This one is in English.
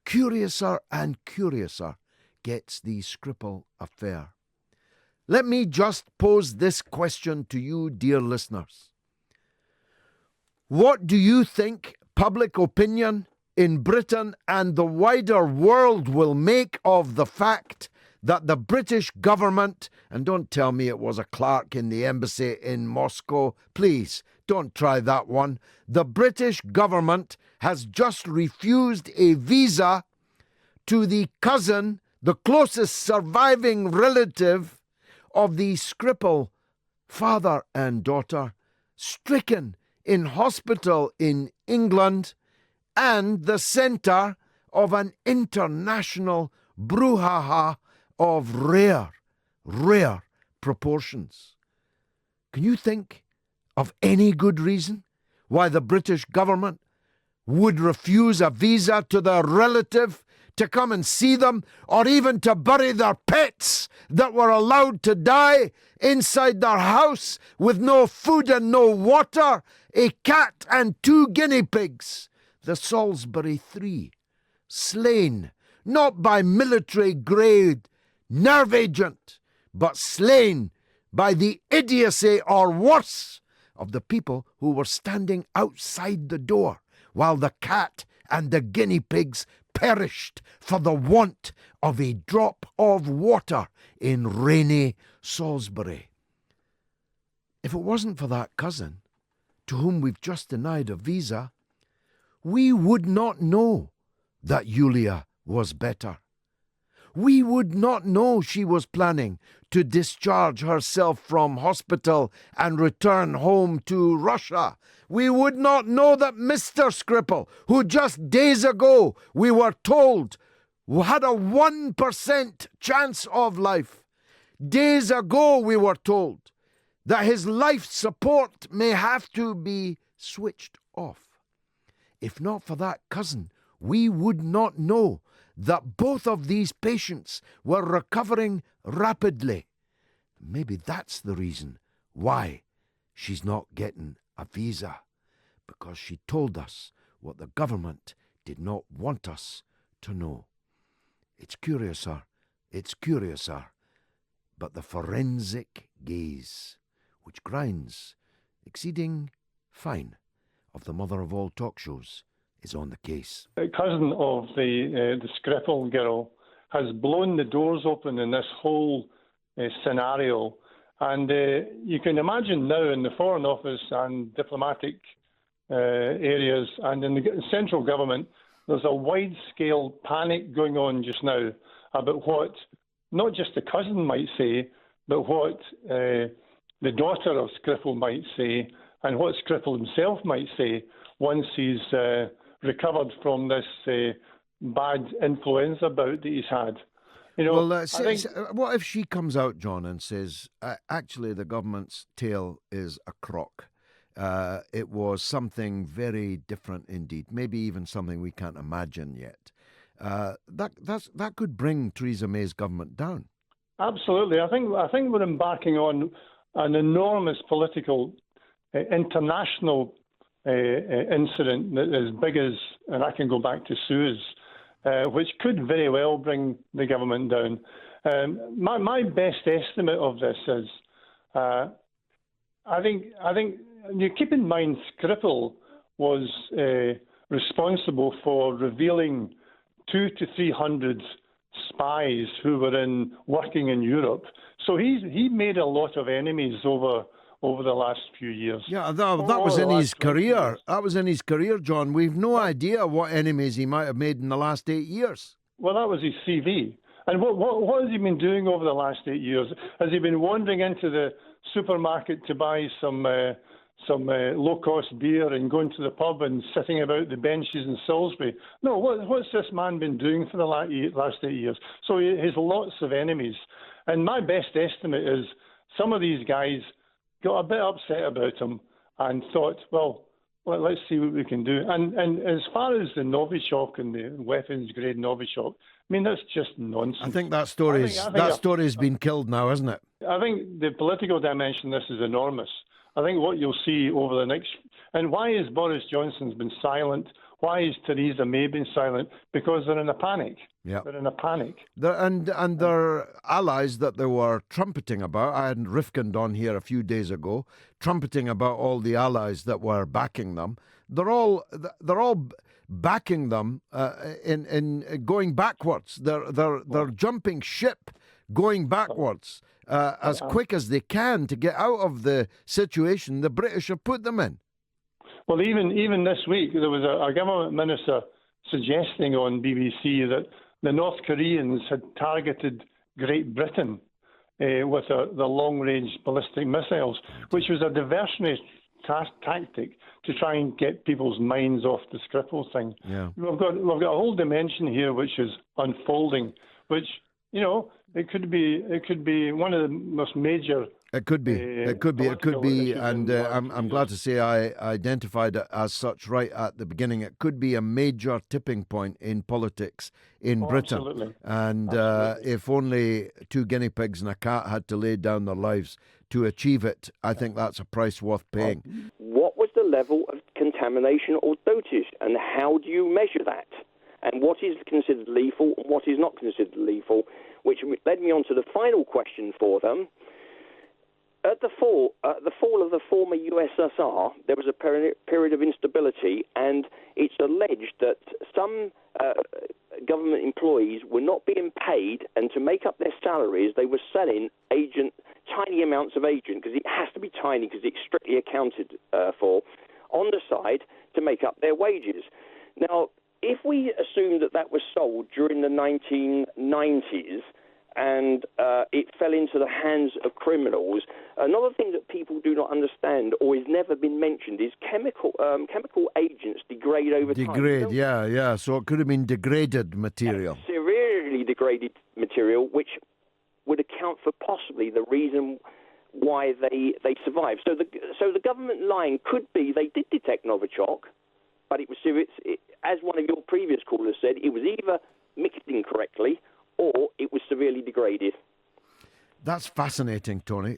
curiouser and curiouser gets the Skripal affair. Let me just pose this question to you, dear listeners. What do you think public opinion in Britain and the wider world will make of the fact that the British government, and don't tell me it was a clerk in the embassy in Moscow, please, don't try that one. The British government has just refused a visa to the cousin, the closest surviving relative of the Skripal father and daughter, stricken in hospital in England and the centre of an international brouhaha of rare proportions. Can you think of any good reason why the British government would refuse a visa to their relative to come and see them, or even to bury their pets that were allowed to die inside their house with no food and no water, a cat and 2 guinea pigs, the Salisbury 3, slain not by military-grade nerve agent, but slain by the idiocy or worse of the people who were standing outside the door while the cat and the guinea pigs perished for the want of a drop of water in rainy Salisbury. If it wasn't for that cousin, to whom we've just denied a visa, we would not know that Yulia was better. We would not know she was planning to discharge herself from hospital and return home to Russia. We would not know that Mr. Skripal, who just days ago we were told had a 1% chance of life, days ago we were told that his life support may have to be switched off. If not for that cousin, we would not know that both of these patients were recovering rapidly. Maybe that's the reason why she's not getting a visa, because she told us what the government did not want us to know. It's curiouser, but the forensic gaze, which grinds, exceeding fine, of the mother of all talk shows, is on the case. A cousin of the Skripal girl has blown the doors open in this whole scenario. And you can imagine now in the Foreign Office and diplomatic areas and in the central government, there's a wide-scale panic going on just now about what not just the cousin might say, but what the daughter of Skripal might say and what Skripal himself might say once he's recovered from this bad influenza bout that he's had. You know, well, what if she comes out, John, and says, actually the government's tale is a crock. It was something very different indeed, maybe even something we can't imagine yet. That could bring Theresa May's government down. Absolutely. I think we're embarking on an enormous political international incident that is as big as, and I can go back to Suez, which could very well bring the government down. My best estimate of this is, I think you keep in mind Skripal was responsible for revealing 200 to 300 spies who were working in Europe. So he made a lot of enemies over the last few years. Yeah, that was in his career. That was in his career, John. We've no idea what enemies he might have made in the last 8 years. Well, that was his CV. And what has he been doing over the last 8 years? Has he been wandering into the supermarket to buy some low-cost beer and going to the pub and sitting about the benches in Salisbury? No, what's this man been doing for the last 8 years? So he has lots of enemies. And my best estimate is some of these guys got a bit upset about him and thought, well, let's see what we can do. And as far as the Novichok and the weapons-grade Novichok, I mean, that's just nonsense. I think that story has been killed now, hasn't it? I think the political dimension of this is enormous. I think what you'll see over the next... And why has Boris Johnson's been silent Why is Theresa May being silent? Because they're in a panic. Yeah. They're in a panic. And their allies that they were trumpeting about, I had Rifkind on here a few days ago, trumpeting about all the allies that were backing them. They're all backing them in going backwards. They're jumping ship, going backwards as quick as they can to get out of the situation the British have put them in. Well, even this week, there was a government minister suggesting on BBC that the North Koreans had targeted Great Britain with the long-range ballistic missiles, which was a diversionary tactic to try and get people's minds off the Skripal thing. Yeah. We've got a whole dimension here which is unfolding, which, you know, it could be one of the most major. It could be, and I'm glad to say I identified it as such right at the beginning. It could be a major tipping point in politics in Britain. Absolutely. And if only two guinea pigs and a cat had to lay down their lives to achieve it, I think that's a price worth paying. What was the level of contamination or dosage, and how do you measure that? And what is considered lethal and what is not considered lethal, which led me on to the final question for them. At the fall of the former USSR, there was a period of instability, and it's alleged that some government employees were not being paid, and to make up their salaries, they were selling tiny amounts of agent, because it has to be tiny because it's strictly accounted for, on the side to make up their wages. Now, if we assume that was sold during the 1990s, and it fell into the hands of criminals. Another thing that people do not understand, or has never been mentioned, is chemical agents degrade over time. Degrade, yeah. So it could have been degraded material. Severely degraded material, which would account for possibly the reason why they survived. So the government line could be they did detect Novichok, but it was as one of your previous callers said, it was either mixed incorrectly or it was severely degraded. That's fascinating, Tony.